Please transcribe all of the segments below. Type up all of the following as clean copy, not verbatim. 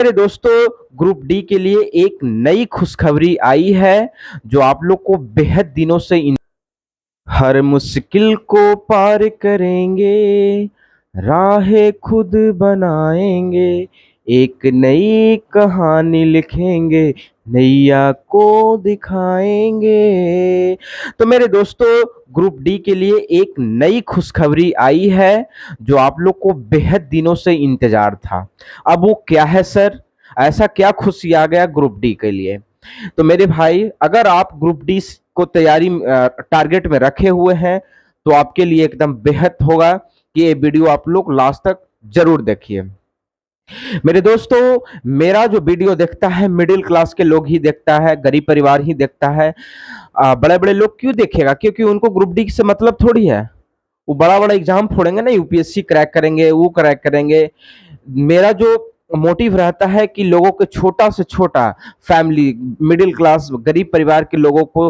मेरे दोस्तों, group D के लिए एक नई खुशखबरी आई है जो आप लोग को बेहद दिनों से हर मुश्किल को पार करेंगे, राहें खुद बनाएंगे, एक नई कहानी लिखेंगे, नैया को दिखाएंगे। तो मेरे दोस्तों, ग्रुप डी के लिए एक नई खुशखबरी आई है जो आप लोग को बेहद दिनों से इंतजार था। अब वो क्या है सर? ऐसा क्या खुशी आ गया ग्रुप डी के लिए? तो मेरे भाई, अगर आप ग्रुप डी को तैयारी टारगेट में रखे हुए हैं तो आपके लिए एकदम बेहद होगा कि ये वीडियो आप लोग लास्ट तक जरूर देखिए। मेरे दोस्तों, मेरा जो वीडियो देखता है मिडिल क्लास के लोग ही देखता है, गरीब परिवार ही देखता है। बड़े बड़े लोग क्यों देखेगा? क्योंकि उनको ग्रुप डी से मतलब थोड़ी है। वो बड़ा बड़ा एग्जाम फोड़ेंगे ना, यूपीएससी क्रैक करेंगे, वो क्रैक करेंगे। मेरा जो मोटिव रहता है कि लोगों के छोटा से छोटा फैमिली, मिडिल क्लास गरीब परिवार के लोगों को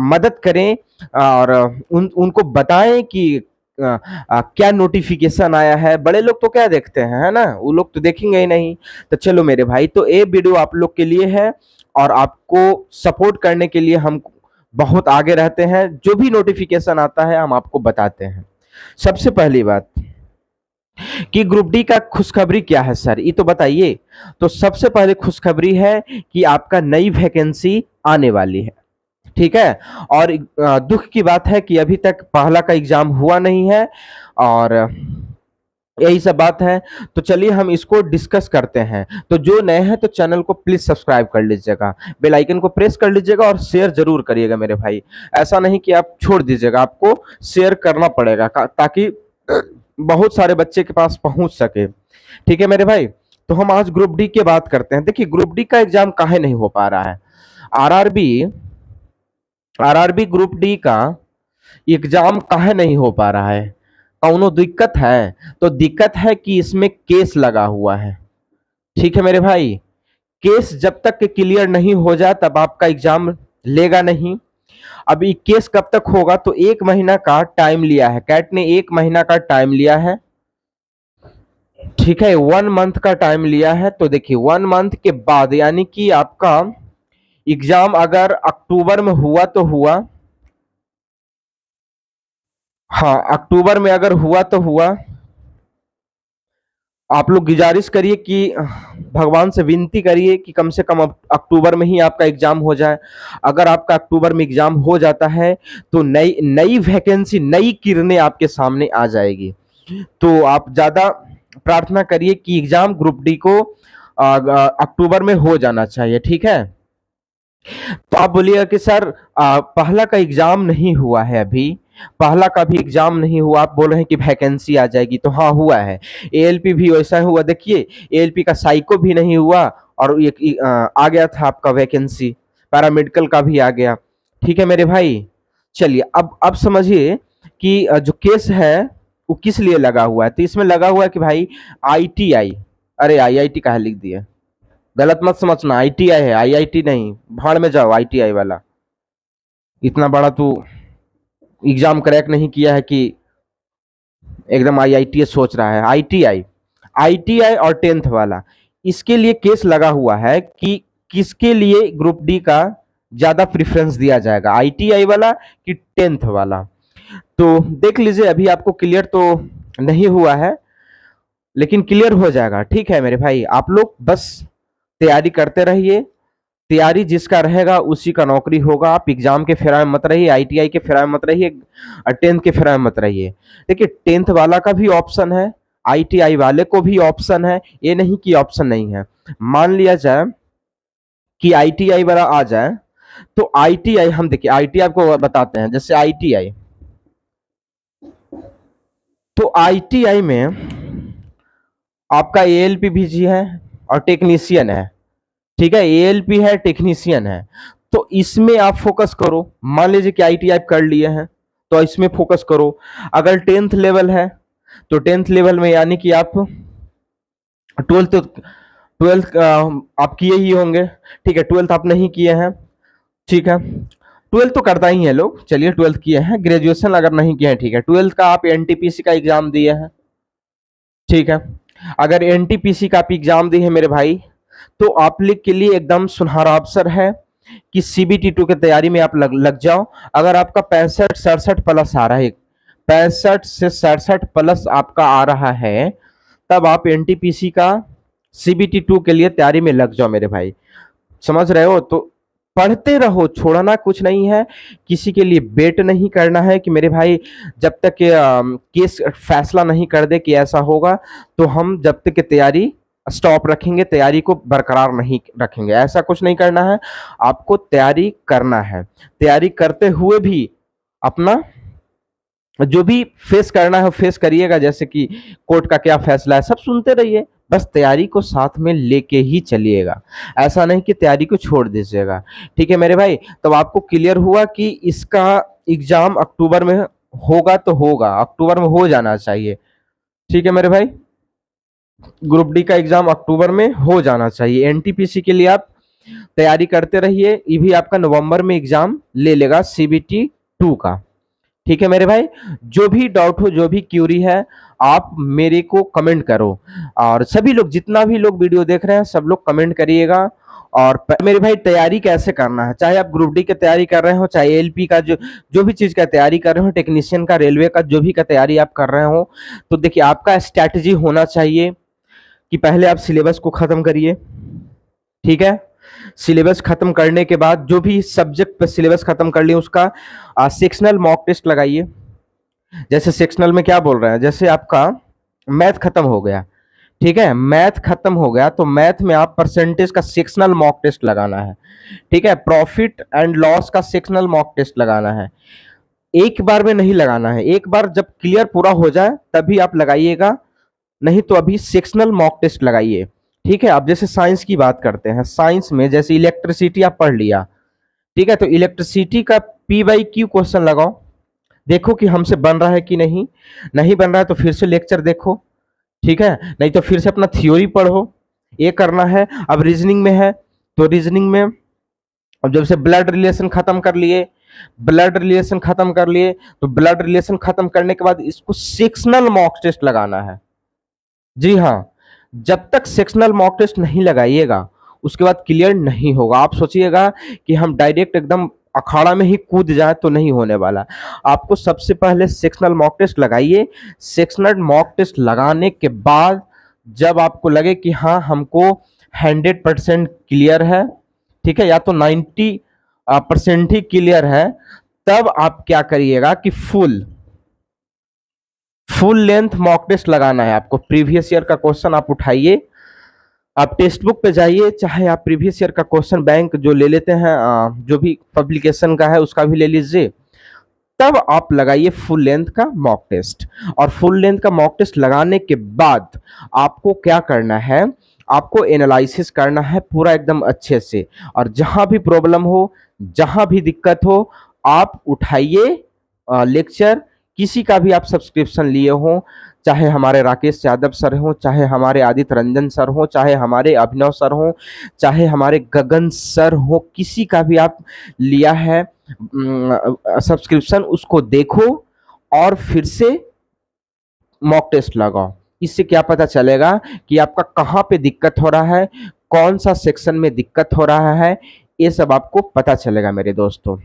मदद करें और उनको बताएं कि क्या नोटिफिकेशन आया है। बड़े लोग तो क्या देखते हैं, है ना? वो लोग तो देखेंगे ही नहीं। तो चलो मेरे भाई, तो ये वीडियो आप लोग के लिए है और आपको सपोर्ट करने के लिए हम बहुत आगे रहते हैं। जो भी नोटिफिकेशन आता है हम आपको बताते हैं। सबसे पहली बात कि ग्रुप डी का खुशखबरी क्या है सर, ये तो बताइए। तो सबसे पहले खुशखबरी है कि आपका नई वैकेंसी आने वाली है, ठीक है। और दुख की बात है कि अभी तक पहला का एग्जाम हुआ नहीं है और यही सब बात है। तो चलिए हम इसको डिस्कस करते हैं। तो जो नए हैं तो चैनल को प्लीज सब्सक्राइब कर लीजिएगा, बेल आइकन को प्रेस कर लीजिएगा और शेयर जरूर करिएगा मेरे भाई। ऐसा नहीं कि आप छोड़ दीजिएगा, आपको शेयर करना पड़ेगा ताकि बहुत सारे बच्चे के पास पहुंच सके। ठीक है मेरे भाई। तो हम आज ग्रुप डी की बात करते हैं। देखिए, ग्रुप डी का एग्जाम काहे नहीं हो पा रहा है? आरआरबी आरआरबी ग्रुप डी का एग्जाम काहे नहीं हो पा रहा है? कौनो दिक्कत है? तो दिक्कत है कि इसमें केस लगा हुआ है। ठीक है मेरे भाई। केस जब तक क्लियर नहीं हो जाए तब आपका एग्जाम लेगा नहीं। अब ये केस कब तक होगा? तो 1 महीना का टाइम लिया है कैट ने, 1 महीना का टाइम लिया है। ठीक है, 1 मंथ का टाइम लिया है। तो देखिए, 1 मंथ के बाद यानी कि आपका एग्जाम अगर अक्टूबर में हुआ तो हुआ, हाँ अक्टूबर में अगर हुआ तो हुआ। आप लोग गुजारिश करिए कि भगवान से विनती करिए कि कम से कम अक्टूबर में ही आपका एग्जाम हो जाए। अगर आपका अक्टूबर में एग्जाम हो जाता है तो नई नई वैकेंसी, नई किरणें आपके सामने आ जाएगी। तो आप ज्यादा प्रार्थना करिए कि एग्जाम ग्रुप डी को अक्टूबर में हो जाना चाहिए, ठीक है। तो आप बोलिएगा कि सर पहला का एग्जाम नहीं हुआ है अभी, पहला का भी एग्जाम नहीं हुआ, आप बोल रहे हैं कि वैकेंसी आ जाएगी। तो हाँ हुआ है। एएलपी भी वैसा हुआ। देखिए, एएलपी का साइको भी नहीं हुआ और एक आ गया था आपका वैकेंसी, पैरामेडिकल का भी आ गया। ठीक है मेरे भाई। चलिए अब समझिए कि जो केस है वो किस लिए लगा हुआ है। तो इसमें लगा हुआ है कि भाई आईटीआई, अरे आईआईटी कहा लिख दिया, गलत मत समझना, आईटीआई है, आईआईटी नहीं। भाड़ में जाओ आईटीआई वाला। इतना बड़ा तू एग्जाम क्रैक नहीं किया है कि एकदम आईआईटी सोच रहा है। आईटीआई, आईटीआई और 10th वाला, इसके लिए केस लगा हुआ है कि किसके लिए ग्रुप डी का ज्यादा प्रेफरेंस दिया जाएगा, आईटीआई वाला कि 10th वाला। तो देख लीजिए, अभी आपको क्लियर तो नहीं हुआ है लेकिन क्लियर हो जाएगा। ठीक है मेरे भाई, आप लोग बस तैयारी करते रहिए। तैयारी जिसका रहेगा उसी का नौकरी होगा। आप एग्जाम के फेरा में मत रहिए, आईटीआई के फेरा में मत रहिए, 10th के फेरा में मत रहिए। देखिए, 10th वाला का भी ऑप्शन है, आईटीआई वाले को भी ऑप्शन है, ये नहीं कि ऑप्शन नहीं है। मान लिया जाए कि आईटीआई वाला आ जाए तो आईटीआई, हम देखिए आईटीआई आपको बताते हैं। जैसे आईटीआई, तो आईटीआई में आपका एएलपी है और टेक्नीशियन है। ठीक है, एएलपी है, टेक्नीशियन है। तो इसमें आप फोकस करो। मान लीजिए कि आईटीआई कर लिए हैं तो इसमें फोकस करो। अगर 10th लेवल है तो 10th लेवल में यानी कि आप 12th आप किए ही होंगे। ठीक है, 12th आप नहीं किए हैं, ठीक है। 12th तो करता ही है लोग, चलिए 12th किए हैं। ग्रेजुएशन अगर नहीं किए हैं, ठीक है, 12th का आप एनटीपीसी का एग्जाम दिए हैं, ठीक है। अगर एनटीपीसी का आप एग्जाम दिए हैं मेरे भाई तो आप लोग के लिए एकदम सुनहरा अवसर है कि CBT2 की तैयारी में आप लग जाओ। अगर आपका 65-67 प्लस आ रहा है, 65 से 67 प्लस आपका आ रहा है, तब आप NTPC का CBT2 के लिए तैयारी में लग जाओ मेरे भाई। समझ रहे हो? तो पढ़ते रहो, छोड़ना कुछ नहीं है। किसी के लिए वेट नहीं करना है कि मेरे भाई जब तक केस फैसला नहीं कर दे कि ऐसा होगा, तो हम जब तक की तैयारी स्टॉप रखेंगे, तैयारी को बरकरार नहीं रखेंगे। ऐसा कुछ नहीं करना है, आपको तैयारी करना है। तैयारी करते हुए भी अपना जो भी फेस करना है फेस करिएगा, जैसे कि कोर्ट का क्या फैसला है सब सुनते रहिए, बस तैयारी को साथ में लेके ही चलिएगा। ऐसा नहीं कि तैयारी को छोड़ दीजिएगा। ठीक है मेरे भाई? तो आपको क्लियर हुआ कि इसका एग्जाम अक्टूबर में होगा, तो होगा, अक्टूबर में हो जाना चाहिए। ठीक है मेरे भाई? ग्रुप डी का एग्जाम अक्टूबर में हो जाना चाहिए। एनटीपीसी के लिए आप तैयारी करते रहिए, ये भी आपका नवंबर में एग्जाम ले लेगा CBT2 का। ठीक है मेरे भाई? जो भी डाउट हो, जो भी क्यूरी है, आप मेरे को कमेंट करो। और सभी लोग, जितना भी लोग वीडियो देख रहे हैं, सब लोग कमेंट करिएगा। और मेरे भाई तैयारी कैसे करना है, चाहे आप ग्रुप डी की तैयारी कर रहे हो, चाहे LP का जो जो भी चीज का तैयारी कर रहे हो, टेक्नीशियन का, रेलवे का, जो भी का तैयारी आप कर रहे हो, तो देखिए आपका स्ट्रैटेजी होना चाहिए कि पहले आप सिलेबस को खत्म करिए। ठीक है? सिलेबस खत्म करने के बाद जो भी सब्जेक्ट पे सिलेबस खत्म कर लिए, उसका सेक्शनल मॉक टेस्ट लगाइए। जैसे सेक्शनल में क्या बोल रहे हैं, जैसे आपका मैथ खत्म हो गया, ठीक है, मैथ खत्म हो गया, तो मैथ में आप परसेंटेज का सेक्शनल मॉक टेस्ट लगाना है। ठीक है? प्रॉफिट एंड लॉस का सेक्शनल मॉक टेस्ट लगाना है। एक बार में नहीं लगाना है, एक बार जब क्लियर पूरा हो जाए तभी आप लगाइएगा, नहीं तो अभी सेक्शनल मॉक टेस्ट लगाइए। ठीक है? अब जैसे साइंस की बात करते हैं, साइंस में जैसे इलेक्ट्रिसिटी आप पढ़ लिया, ठीक है, तो इलेक्ट्रिसिटी का P/Q क्वेश्चन लगाओ, देखो कि हमसे बन रहा है कि नहीं। नहीं बन रहा है तो फिर से लेक्चर देखो। ठीक है? नहीं तो फिर से अपना थ्योरी पढ़ो, ये करना है। अब रीजनिंग में है, तो रीजनिंग में अब जब से ब्लड रिलेशन खत्म कर लिए, ब्लड रिलेशन खत्म कर लिए, तो ब्लड रिलेशन खत्म करने के बाद इसको सेक्शनल मॉक टेस्ट लगाना है। जी हाँ, जब तक सेक्शनल मॉक टेस्ट नहीं लगाइएगा, उसके बाद क्लियर नहीं होगा। आप सोचिएगा कि हम डायरेक्ट एकदम अखाड़ा में ही कूद जाए, तो नहीं होने वाला। आपको सबसे पहले सेक्शनल मॉक टेस्ट लगाइए। सेक्शनल मॉक टेस्ट लगाने के बाद जब आपको लगे कि हाँ हमको 100% क्लियर है, ठीक है, या तो 90% ही क्लियर है, तब आप क्या करिएगा कि फुल लेंथ मॉक टेस्ट लगाना है आपको। प्रीवियस ईयर का क्वेश्चन आप उठाइए, आप टेक्स्ट बुक पे जाइए, चाहे आप प्रीवियस ईयर का क्वेश्चन बैंक जो ले लेते हैं, जो भी पब्लिकेशन का है उसका भी ले लीजिए, तब आप लगाइए फुल लेंथ का मॉक टेस्ट। और फुल लेंथ का मॉक टेस्ट लगाने के बाद आपको क्या करना है, आपको एनालिसिस करना है पूरा एकदम अच्छे से। और जहां भी प्रॉब्लम हो, जहां भी दिक्कत हो, आप उठाइए लेक्चर, किसी का भी आप सब्सक्रिप्शन लिए हो, चाहे हमारे राकेश यादव सर हो, चाहे हमारे आदित्य रंजन सर हो, चाहे हमारे अभिनव सर हो, चाहे हमारे गगन सर हो, किसी का भी आप लिया है सब्सक्रिप्शन, उसको देखो और फिर से मॉक टेस्ट लगाओ। इससे क्या पता चलेगा कि आपका कहाँ पे दिक्कत हो रहा है, कौन सा सेक्शन में दिक्कत हो रहा है, ये सब आपको पता चलेगा मेरे दोस्तों।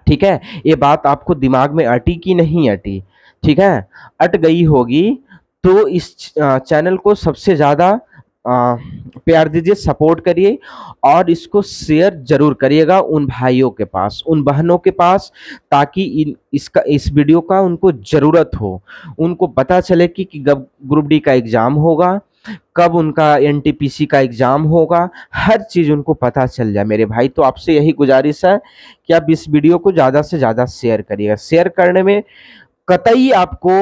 ठीक है? ये बात आपको दिमाग में अटी कि नहीं अटी? ठीक है? अट गई होगी तो इस चैनल को सबसे ज़्यादा प्यार दीजिए, सपोर्ट करिए और इसको शेयर ज़रूर करिएगा उन भाइयों के पास, उन बहनों के पास, ताकि इस वीडियो का उनको ज़रूरत हो। उनको पता चले कि कब ग्रुप डी का एग्ज़ाम होगा, कब उनका NTPC का एग्ज़ाम होगा, हर चीज़ उनको पता चल जाए मेरे भाई। तो आपसे यही गुजारिश है कि आप इस वीडियो को ज़्यादा से ज़्यादा शेयर करिएगा। शेयर करने में कतई आपको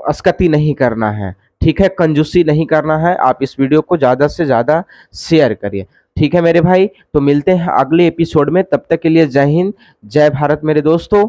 अस्कती नहीं करना है, ठीक है, कंजूसी नहीं करना है। आप इस वीडियो को ज़्यादा से ज़्यादा शेयर करिए। ठीक है मेरे भाई? तो मिलते हैं अगले एपिसोड में, तब तक के लिए जय हिंद, जय भारत मेरे दोस्तों।